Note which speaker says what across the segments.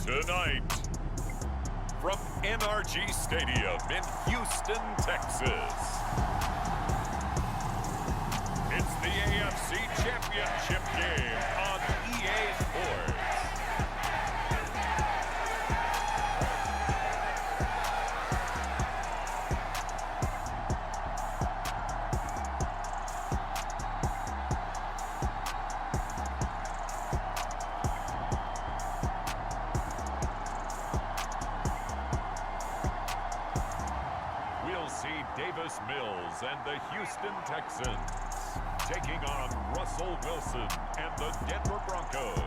Speaker 1: Tonight, from NRG Stadium in Houston, Texas, it's the AFC Championship game on EA Sports. Davis Mills and the Houston Texans taking on Russell Wilson and the Denver Broncos.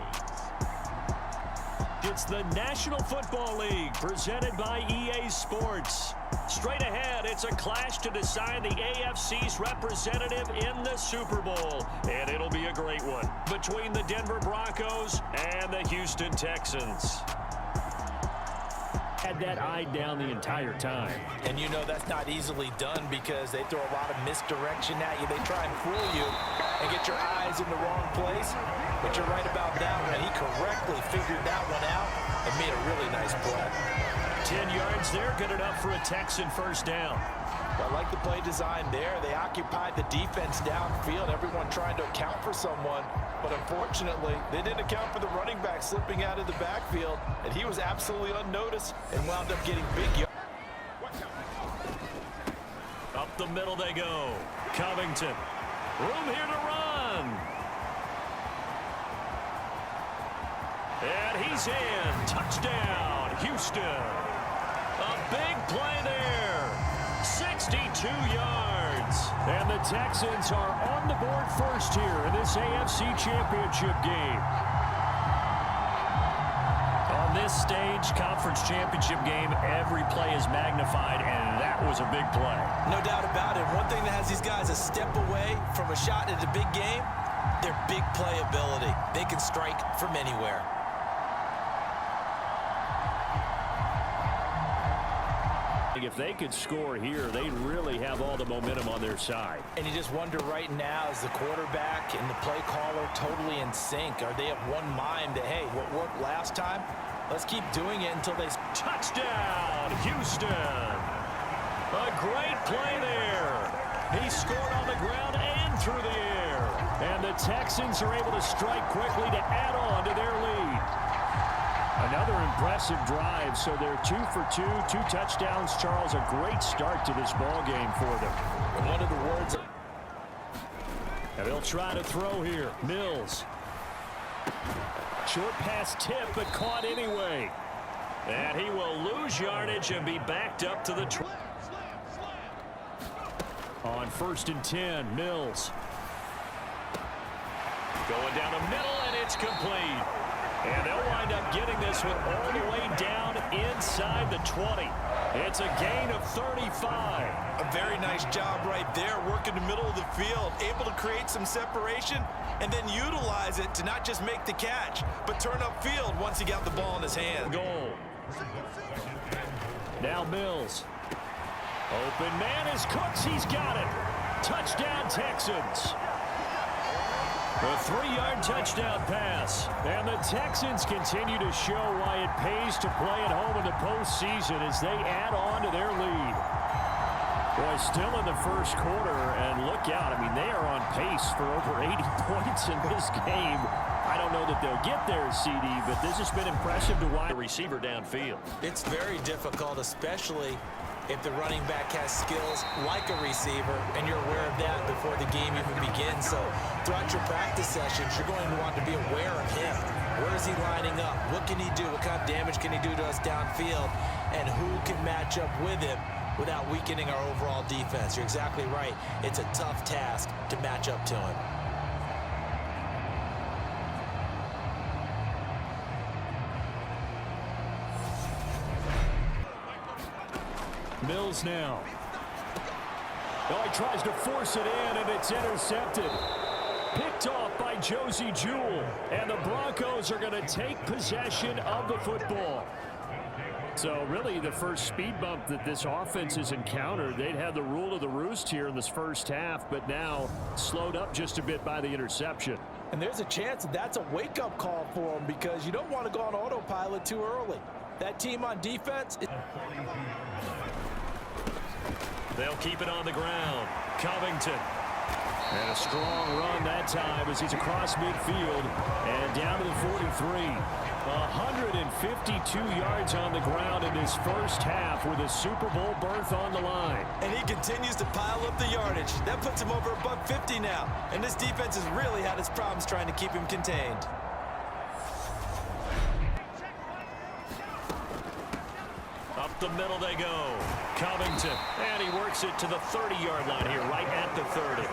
Speaker 2: It's the National Football League presented by EA Sports. Straight ahead, it's a clash to decide the AFC's representative in the Super Bowl. And it'll be a great one between the Denver Broncos and the Houston Texans. Had that eye down the entire time.
Speaker 3: And you know that's not easily done because they throw a lot of misdirection at you. They try and fool you and get your eyes in the wrong place. But you're right about that one. He correctly figured that one out and made a really nice play.
Speaker 2: 10 yards there, good enough for a Texan first down.
Speaker 3: I like the play design there. They occupied the defense downfield, everyone trying to account for someone. But unfortunately, they didn't account for the running back slipping out of the backfield, and he was absolutely unnoticed and wound up getting big yards.
Speaker 2: Up the middle they go. Covington. Room here to run. And he's in. Touchdown, Houston. A big play there. 62 yards. And the Texans are on the board first here in this AFC Championship game. On this stage, Conference Championship game, every play is magnified, and that was a big play.
Speaker 3: No doubt about it. One thing that has these guys a step away from a shot at a big game, their big play ability. They can strike from anywhere.
Speaker 2: If they could score here, they really have all the momentum on their side.
Speaker 3: And you just wonder right now, is the quarterback and the play caller totally in sync? Are they of one mind that, hey, what worked last time? Let's keep doing it until they...
Speaker 2: Touchdown, Houston! A great play there. He scored on the ground and through the air. And the Texans are able to strike quickly to add on to their lead. Another impressive drive, so they're 2 for 2, 2 touchdowns. Charles, a great start to this ball game for them.
Speaker 3: And one of the words...
Speaker 2: And they'll try to throw here. Mills. Short pass tip, but caught anyway. And he will lose yardage and be backed up to the... On 1st and 10, Mills. Going down the middle, and it's complete. And they'll wind up getting this one all the way down inside the 20. It's a gain of 35.
Speaker 3: A very nice job right there, working the middle of the field, able to create some separation and then utilize it to not just make the catch, but turn upfield once he got the ball in his hand.
Speaker 2: Goal. Now Mills. Open man is Cooks. He's got it. Touchdown, Texans. A 3-yard touchdown pass. And the Texans continue to show why it pays to play at home in the postseason as they add on to their lead. Boy, still in the first quarter, and look out. I mean, they are on pace for over 80 points in this game. I don't know that they'll get there, CD, but this has been impressive to watch the receiver downfield.
Speaker 3: It's very difficult, especially if the running back has skills like a receiver, and you're aware of that before the game even begins. So throughout your practice sessions, you're going to want to be aware of him. Where is he lining up? What can he do? What kind of damage can he do to us downfield? And who can match up with him without weakening our overall defense? You're exactly right. It's a tough task to match up to him.
Speaker 2: Mills now. Oh, he tries to force it in, and it's intercepted. Picked off by Josie Jewell. And the Broncos are going to take possession of the football. So really the first speed bump that this offense has encountered. They'd had the rule of the roost here in this first half, but now slowed up just a bit by the interception.
Speaker 3: And there's a chance that that's a wake-up call for him because you don't want to go on autopilot too early. That team on defense...
Speaker 2: They'll keep it on the ground. Covington. And a strong run that time as he's across midfield and down to the 43. 152 yards on the ground in his first half with a Super Bowl berth on the line.
Speaker 3: And he continues to pile up the yardage. That puts him over $150 now. And this defense has really had its problems trying to keep him contained.
Speaker 2: Up the middle they go. Covington. And he works it to the 30-yard line here, right at the 30.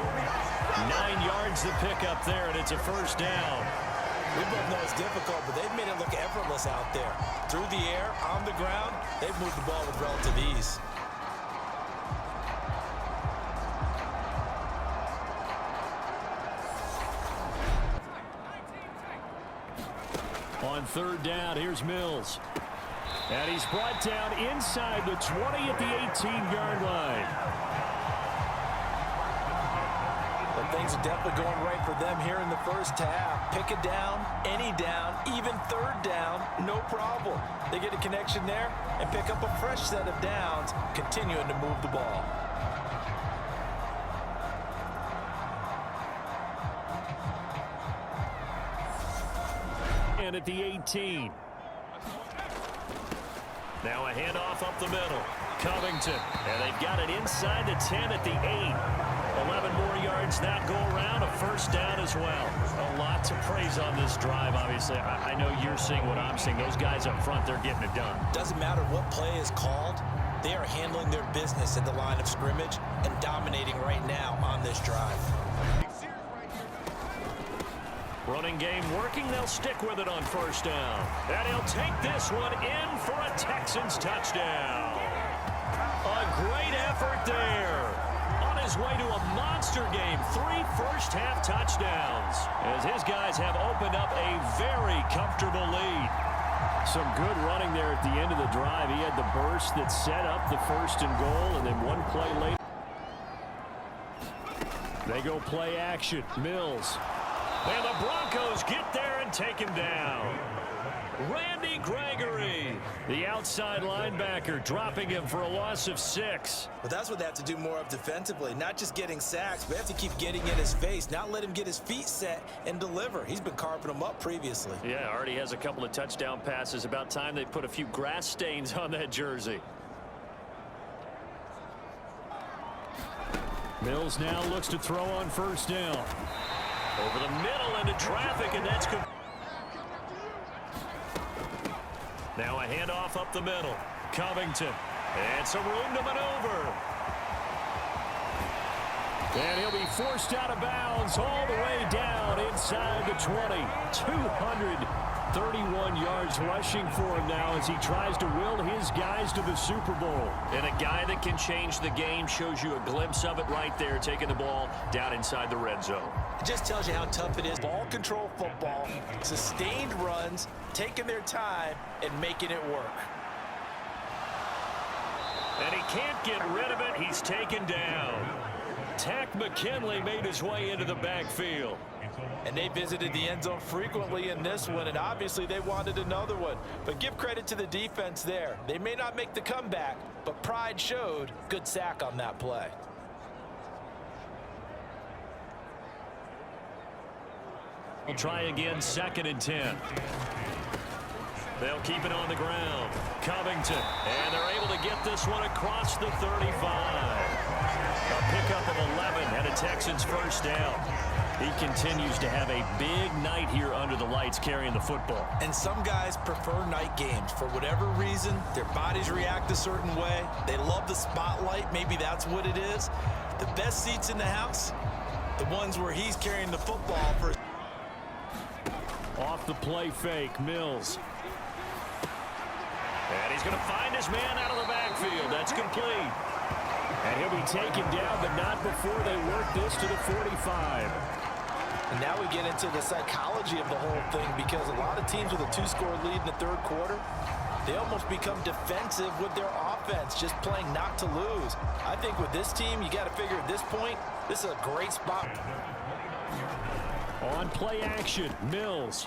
Speaker 2: 9 yards to pick up there, and it's a first down.
Speaker 3: We both know it's difficult, but they've made it look effortless out there. Through the air, on the ground, they've moved the ball with relative ease.
Speaker 2: On third down, here's Mills. And he's brought down inside the 20 at the 18-yard line.
Speaker 3: But things are definitely going right for them here in the first half. Pick a down, any down, even third down, no problem. They get a connection there and pick up a fresh set of downs, continuing to move the ball.
Speaker 2: And at the 18. Now a handoff up the middle. Covington. And they've got it inside the 10 at the 8. 11 more yards that go around. A first down as well. A lot to praise on this drive, obviously. I know you're seeing what I'm seeing. Those guys up front, they're getting it done.
Speaker 3: Doesn't matter what play is called. They are handling their business at the line of scrimmage and dominating right now on this drive.
Speaker 2: Running game working. They'll stick with it on first down. And he'll take this one in for a Texans touchdown. A great effort there. On his way to a monster game. 3 first-half touchdowns. As his guys have opened up a very comfortable lead. Some good running there at the end of the drive. He had the burst that set up the first and goal, and then one play later. They go play action. Mills. And the Broncos get there and take him down. Randy Gregory, the outside linebacker, dropping him for a loss of 6.
Speaker 3: But that's what they have to do more of defensively, not just getting sacks, but they have to keep getting in his face, not let him get his feet set and deliver. He's been carving them up previously.
Speaker 2: Yeah, already has a couple of touchdown passes. About time they put a few grass stains on that jersey. Mills now looks to throw on first down. Over the middle into traffic, and that's good. Now a handoff up the middle. Covington. And some room to maneuver. And he'll be forced out of bounds all the way down inside the 20. 231 yards rushing for him now as he tries to will his guys to the Super Bowl. And a guy that can change the game, shows you a glimpse of it right there, taking the ball down inside the red zone.
Speaker 3: It just tells you how tough it is. Ball control football, sustained runs, taking their time and making it work.
Speaker 2: And he can't get rid of it. He's taken down. Tack McKinley made his way into the backfield.
Speaker 3: And they visited the end zone frequently in this one, and obviously they wanted another one. But give credit to the defense there. They may not make the comeback, but pride showed. Good sack on that play.
Speaker 2: We'll try again, 2nd and 10. They'll keep it on the ground. Covington, and they're able to get this one across the 35. A pickup of 11 and a Texans first down. He continues to have a big night here under the lights carrying the football.
Speaker 3: And some guys prefer night games. For whatever reason, their bodies react a certain way. They love the spotlight. Maybe that's what it is. The best seats in the house, the ones where he's carrying the football for.
Speaker 2: Off the play fake, Mills. And he's going to find his man out of the backfield. That's complete. And he'll be taken down, but not before they work this to the 45.
Speaker 3: And now we get into the psychology of the whole thing, because a lot of teams with a 2-score lead in the third quarter, they almost become defensive with their offense, just playing not to lose. I think with this team, you got to figure at this point, this is a great spot.
Speaker 2: On play action, Mills.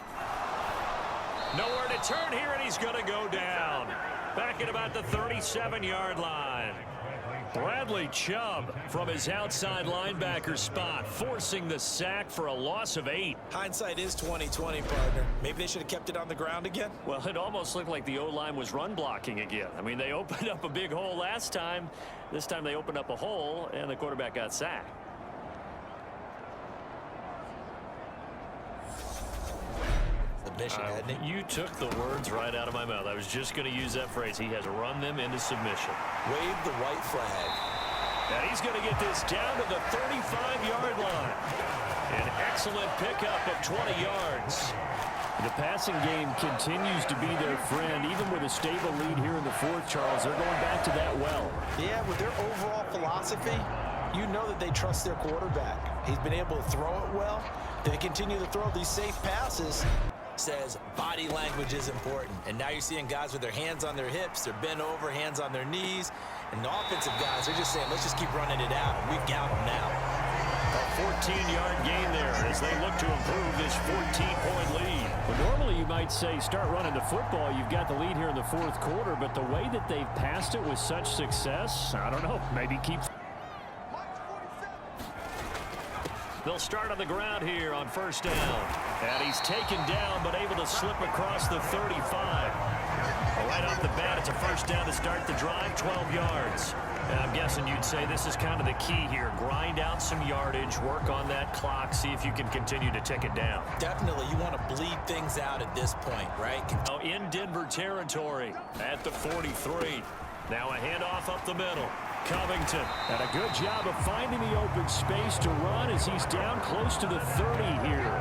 Speaker 2: Nowhere to turn here, and he's going to go down. Back at about the 37-yard line. Bradley Chubb from his outside linebacker spot, forcing the sack for a loss of 8.
Speaker 3: Hindsight is 20/20, partner. Maybe they should have kept it on the ground again.
Speaker 2: Well, it almost looked like the O-line was run blocking again. I mean, they opened up a big hole last time. This time they opened up a hole, and the quarterback got sacked.
Speaker 3: Submission, hadn't he?
Speaker 2: You took the words right out of my mouth. I was just going to use that phrase. He has run them into submission.
Speaker 3: Wave the white flag.
Speaker 2: And he's going to get this down to the 35-yard line. An excellent pickup of 20 yards. The passing game continues to be their friend, even with a stable lead here in the fourth, Charles. They're going back to that well.
Speaker 3: Yeah, with their overall philosophy, you know that they trust their quarterback. He's been able to throw it well. They continue to throw these safe passes. Says body language is important. And now you're seeing guys with their hands on their hips. They're bent over, hands on their knees. And the offensive guys, they're just saying, let's just keep running it out. We've got them now.
Speaker 2: A 14-yard gain there as they look to improve this 14-point lead. Well, normally you might say start running the football. You've got the lead here in the fourth quarter. But the way that they've passed it with such success, I don't know, maybe keep... They'll start on the ground here on first down. And he's taken down, but able to slip across the 35. Right off the bat, it's a first down to start the drive, 12 yards. And I'm guessing you'd say this is kind of the key here. Grind out some yardage, work on that clock, see if you can continue to tick it down.
Speaker 3: Definitely, you want to bleed things out at this point, right?
Speaker 2: Now in Denver territory at the 43. Now a handoff up the middle. Covington, and a good job of finding the open space to run as he's down close to the 30 here.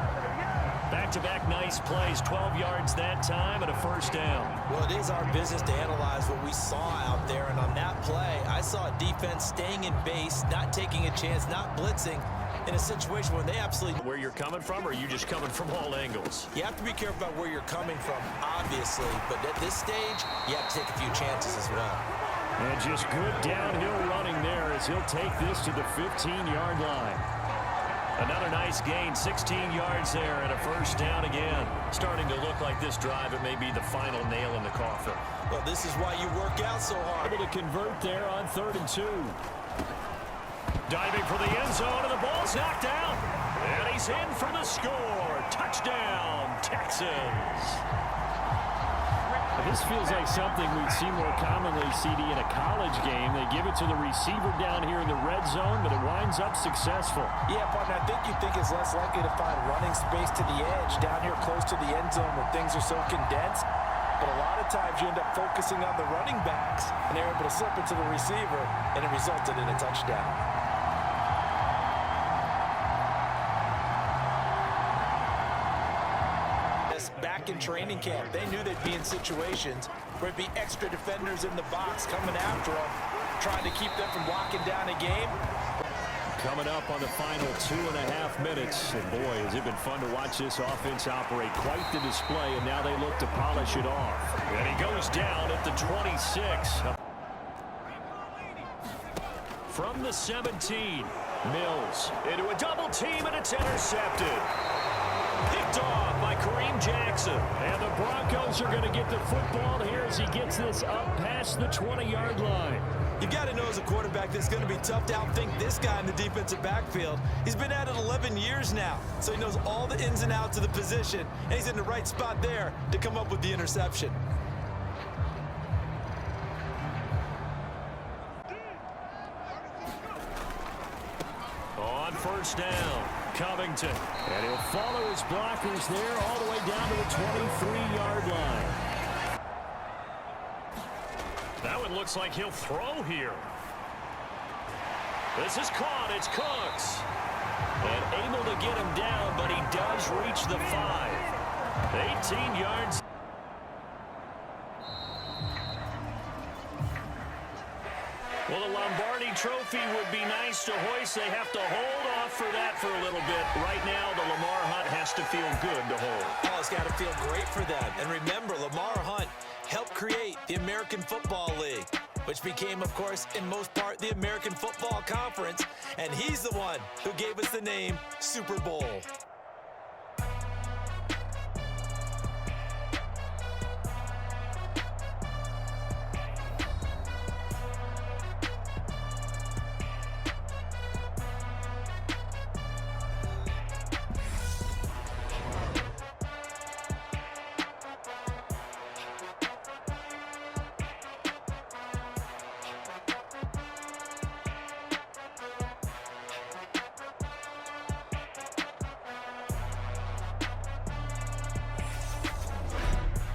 Speaker 2: Back-to-back nice plays, 12 yards that time and a first down.
Speaker 3: Well, it is our business to analyze what we saw out there, and on that play, I saw a defense staying in base, not taking a chance, not blitzing, in a situation where they absolutely...
Speaker 2: Where you're coming from, or are you just coming from all angles?
Speaker 3: You have to be careful about where you're coming from, obviously, but at this stage, you have to take a few chances as well.
Speaker 2: And just good downhill running there as he'll take this to the 15-yard line. Another nice gain, 16 yards there and a first down again. Starting to look like this drive, it may be the final nail in the coffin.
Speaker 3: Well, this is why you work out so hard.
Speaker 2: Able to convert there on 3rd and 2. Diving for the end zone, and the ball's knocked out. And he's in for the score. Touchdown, Texans. This feels like something we'd see more commonly, CD, in a college game. They give it to the receiver down here in the red zone, but it winds up successful.
Speaker 4: Yeah, partner, I think you think it's less likely to find running space to the edge down here close to the end zone where things are so condensed. But a lot of times you end up focusing on the running backs, and they're able to slip it to the receiver, and it resulted in a touchdown. Back in training camp, they knew they'd be in situations where it'd be extra defenders in the box coming after them, trying to keep them from locking down a game.
Speaker 2: Coming up on the final 2.5 minutes. And boy, has it been fun to watch this offense operate. Quite the display, and now they look to polish it off. And he goes down at the 26. From the 17, Mills into a double team, and it's intercepted. Picked off by Kareem Jackson. And the Broncos are going to get the football here as he gets this up past the 20-yard line.
Speaker 3: You've got to know as a quarterback that's going to be tough to outthink this guy in the defensive backfield. He's been at it 11 years now, so he knows all the ins and outs of the position, and he's in the right spot there to come up with the interception.
Speaker 2: On first down, Covington. And he'll follow his blockers there all the way down to the 23-yard line. That one looks like he'll throw here. This is caught. It's Cooks. And able to get him down, but he does reach the 5. 18 yards. Well, the Lombardi Trophy would be nice to hoist. They have to hold off for that for a little bit. Right now, the Lamar Hunt has to feel good to hold.
Speaker 3: Oh, it's got to feel great for them. And remember, Lamar Hunt helped create the American Football League, which became, of course, in most part, the American Football Conference. And he's the one who gave us the name Super Bowl.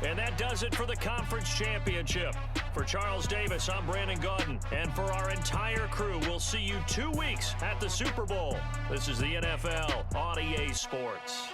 Speaker 2: And that does it for the conference championship. For Charles Davis, I'm Brandon Gaudin. And for our entire crew, we'll see you 2 weeks at the Super Bowl. This is the NFL on EA Sports.